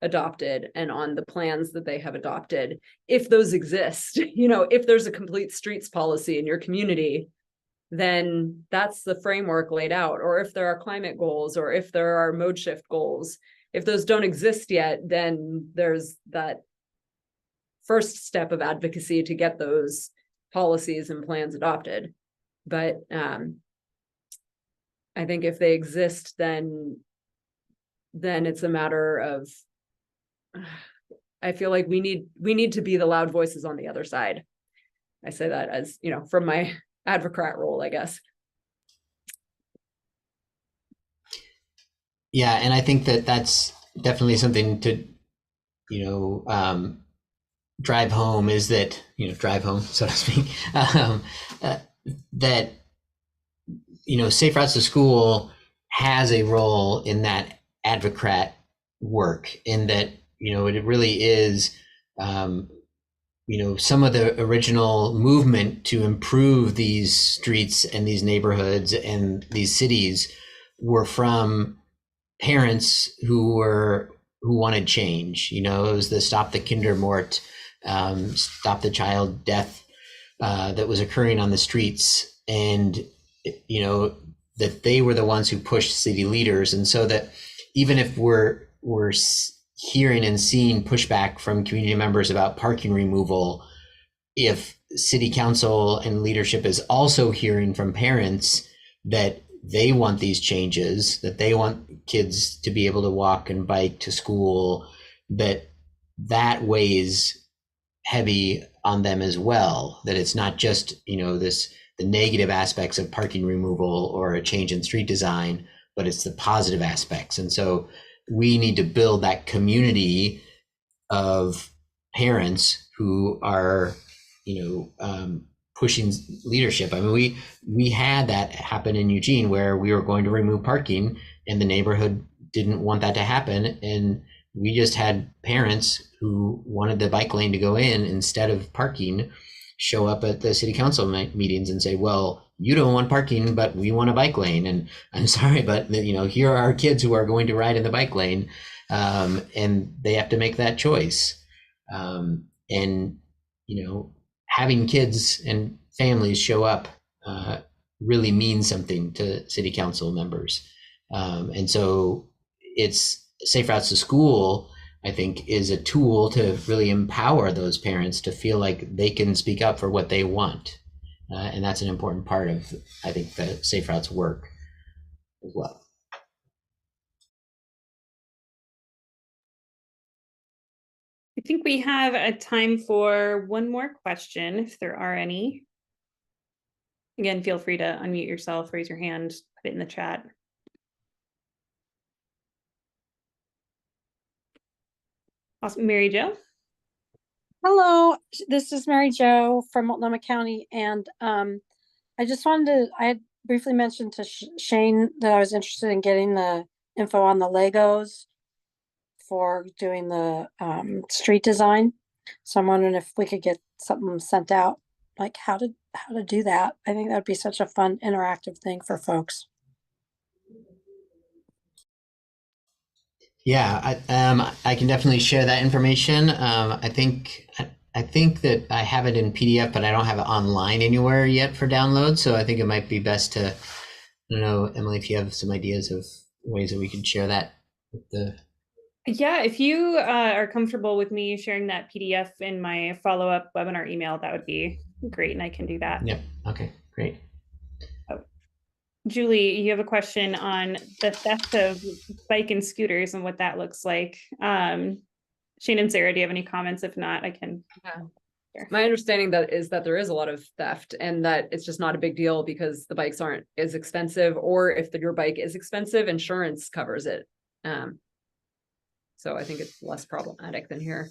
adopted and on the plans that they have adopted, if those exist. If there's a complete streets policy in your community, then that's the framework laid out. Or if there are climate goals, or if there are mode shift goals, if those don't exist yet, then there's that first step of advocacy to get those policies and plans adopted. But I think if they exist, then it's a matter of, I feel like we need to be the loud voices on the other side. I say that as, from my advocate role, I guess. Yeah, and I think that that's definitely something to, drive home, is that, drive home, so to speak, that, Safe Routes to School has a role in that advocate work, in that, it really is, some of the original movement to improve these streets and these neighborhoods and these cities were from parents who wanted change. It was the Stop the Kindermord, stop the child death that was occurring on the streets, and that they were the ones who pushed city leaders. And so that even if we're hearing and seeing pushback from community members about parking removal, if city council and leadership is also hearing from parents that they want these changes, that they want kids to be able to walk and bike to school, that weighs heavy on them as well. That it's not just, the negative aspects of parking removal or a change in street design, but it's the positive aspects. And so we need to build that community of parents who are, pushing leadership. I mean, we had that happen in Eugene, where we were going to remove parking and the neighborhood didn't want that to happen. And we just had parents who wanted the bike lane to go in instead of parking show up at the city council meetings and say, well, you don't want parking, but we want a bike lane. And I'm sorry, but here are our kids who are going to ride in the bike lane, and they have to make that choice. And having kids and families show up really means something to city council members. And so it's Safe Routes to School, I think, is a tool to really empower those parents to feel like they can speak up for what they want. and that's an important part of, I think, the Safe Routes work as well. I think we have a time for one more question, if there are any. Again, feel free to unmute yourself, raise your hand, put it in the chat. Awesome. Mary Jo? Hello, this is Mary Jo from Multnomah County, and I just wanted to, I had briefly mentioned to Shane that I was interested in getting the info on the Legos for doing the street design. So I'm wondering if we could get something sent out, like how to do that. I think that would be such a fun interactive thing for folks. Yeah, I can definitely share that information. I think that I have it in PDF, but I don't have it online anywhere yet for download. So I think it might be best to, I don't know, Emily, if you have some ideas of ways that we could share that with the. Yeah, if you are comfortable with me sharing that PDF in my follow-up webinar email, that would be great, and I can do that. Yep. Okay, great. Julie, you have a question on the theft of bike and scooters and what that looks like. Shane and Sarah, do you have any comments? If not, I can. Yeah. My understanding is that there is a lot of theft, and that it's just not a big deal because the bikes aren't as expensive, or if your bike is expensive, insurance covers it. So I think it's less problematic than here.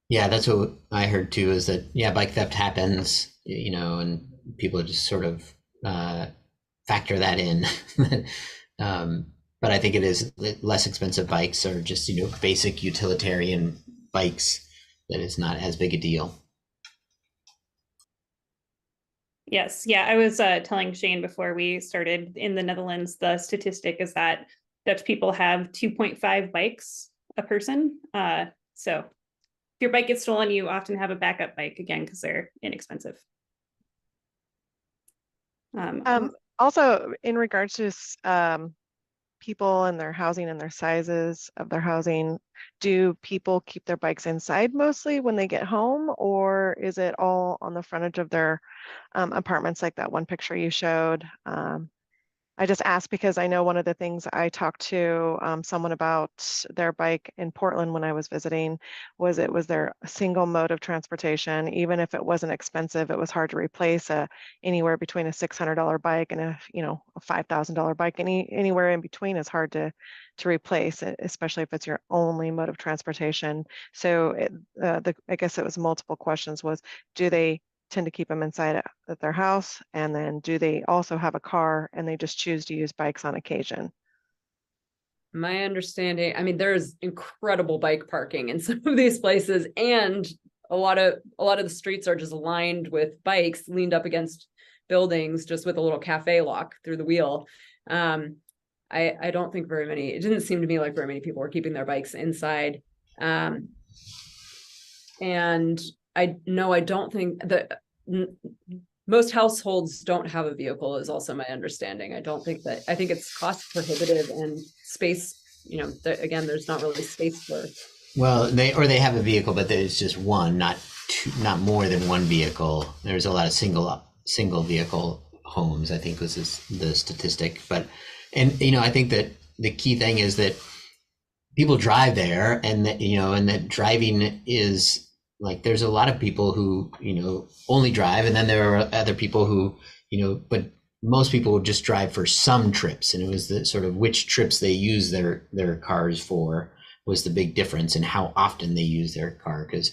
Yeah, that's what I heard too, is that, yeah, bike theft happens, and people just sort of factor that in. But I think it is less expensive bikes, or just, basic utilitarian bikes, that it's not as big a deal. Yes. Yeah. I was telling Shane before we started, in the Netherlands, the statistic is that Dutch people have 2.5 bikes a person. So if your bike gets stolen, you often have a backup bike, again, because they're inexpensive. Also, in regards to people and their housing and their sizes of their housing, do people keep their bikes inside mostly when they get home, or is it all on the frontage of their apartments, like that one picture you showed? I just asked because I know one of the things I talked to someone about their bike in Portland when I was visiting was it was their single mode of transportation. Even if it wasn't expensive, it was hard to replace anywhere between a $600 bike and a $5,000 bike. Anywhere in between is hard to replace, especially if it's your only mode of transportation. So I guess it was multiple questions. Was, do they tend to keep them inside at their house, and then do they also have a car and they just choose to use bikes on occasion? My understanding, I mean, there's incredible bike parking in some of these places, and a lot of the streets are just lined with bikes leaned up against buildings, just with a little cafe lock through the wheel. I don't think it didn't seem to me like very many people were keeping their bikes inside. And I don't think that most households don't have a vehicle, is also my understanding. I think it's cost prohibitive, and space, again, there's not really space for. Well, they have a vehicle, but there's just one, not more than one vehicle. There's a lot of single vehicle homes, I think was the statistic. And I think that the key thing is that people drive there, and that driving is, like, there's a lot of people who, only drive, and then there are other people who, but most people would just drive for some trips. And it was the sort of which trips they use their cars for was the big difference in how often they use their car. Because,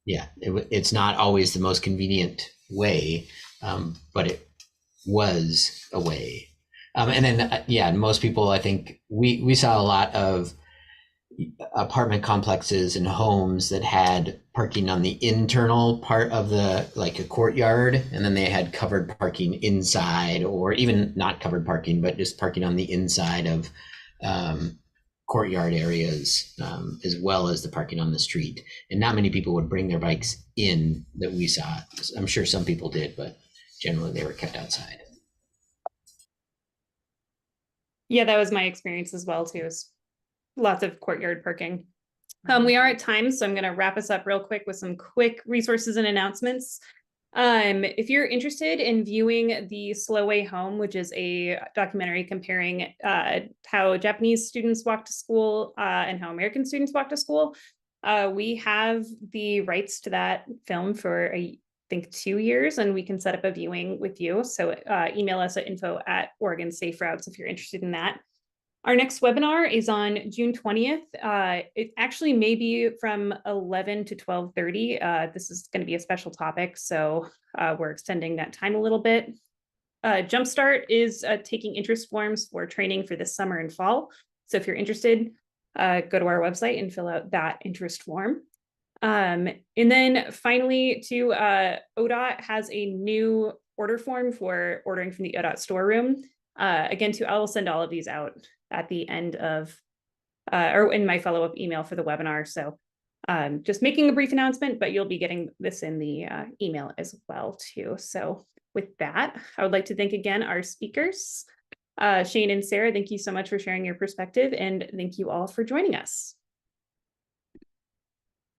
it's not always the most convenient way, but it was a way. And then, most people, I think we saw a lot of apartment complexes and homes that had parking on the internal part of like a courtyard, and then they had covered parking inside, or even not covered parking, but just parking on the inside of courtyard areas, as well as the parking on the street. And not many people would bring their bikes in that we saw. I'm sure some people did, but generally they were kept outside. Yeah, that was my experience as well too. Lots of courtyard parking. We are at time, so I'm going to wrap us up real quick with some quick resources and announcements. If you're interested in viewing The Slow Way Home, which is a documentary comparing how Japanese students walk to school and how American students walk to school, we have the rights to that film for I think 2 years, and we can set up a viewing with you. So email us at info@Oregon Safe Routes if you're interested in that. Our next webinar is on June 20th. It actually may be from 11 to 12:30. This is going to be a special topic, so we're extending that time a little bit. Jumpstart is taking interest forms for training for this summer and fall. So if you're interested, go to our website and fill out that interest form. And then finally, ODOT has a new order form for ordering from the ODOT storeroom. Again, I will send all of these out at the end of, or in my follow-up email for the webinar. So just making a brief announcement, but you'll be getting this in the email as well too. So with that, I would like to thank again our speakers, Shane and Sarah. Thank you so much for sharing your perspective, and thank you all for joining us.